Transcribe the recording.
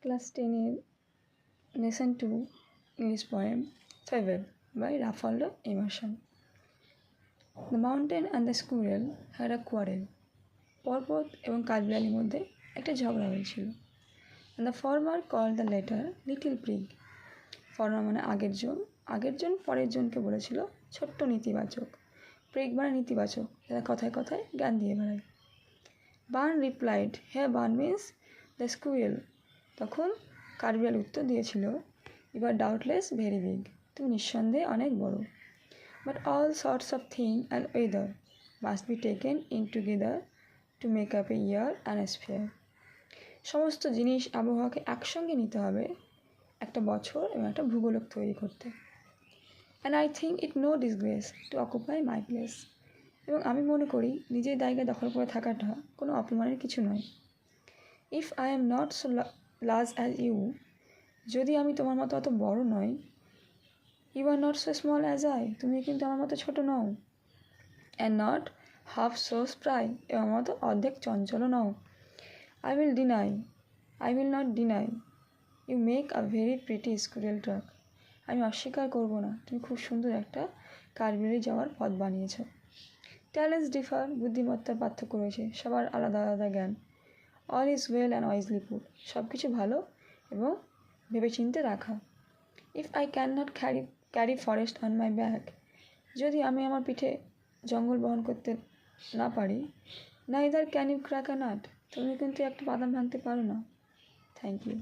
Class 10 Lesson 2 English poem Farewell by Ralph Waldo Emerson. The mountain and the squirrel had a quarrel. পর্বত এবং কাঠবিড়ালির মধ্যে একটা ঝগড়া হয়েছিল। And the former called the latter little prig. Former মানে আগের জন পরের জনকে বলেছিল ছোট্ট নীতিবাচক। Prig মানে নীতিবাচক, যারা কথায় কথায় জ্ঞান দিয়ে বেড়ায়। Barn replied, here barn means the squirrel. তখন কাঠবিড়াল উত্তর দিয়েছিল, you are doubtless very big. তুমি নিঃসন্দেহে অনেক বড়। But all sorts of things and weather must be taken in together to make up a year and a sphere. সমস্ত জিনিস আবহাওয়াকে একসঙ্গে নিতে হবে একটা বছর এবং একটা ভূগোলক তৈরি করতে। And I think it no disgrace to occupy my place. এবং আমি মনে করি নিজের জায়গা দখল করে থাকাটা কোনো অপমানের কিছু নয়। If I am not so large as you, যদি আমি তোমার মতো অত বড় নই, you are not so small as I, তুমি কিন্তু আমার মতো ছোট নও, and not half so spry, এবং আমার মতো অর্ধেক চঞ্চলও নও। I will not deny, you make a very pretty squirrel track. আমি অস্বীকার করব না, তুমি খুব সুন্দর একটা কাঠবিড়ালি যাওয়ার পথ বানিয়েছ। Talents differ, বুদ্ধিমত্তার পার্থক্য রয়েছে, সবার আলাদা আলাদা জ্ঞান। All is well and wisely put, সব কিছু ভালো এবং ভেবেচিন্তে রাখা। If I cannot carry forest on my back, যদি আমি আমার পিঠে জঙ্গল বহন করতে না পারি, neither can you crack a nut, তুমি কিন্তু একটা বাদাম ভাঙতে পারো না। Thank you.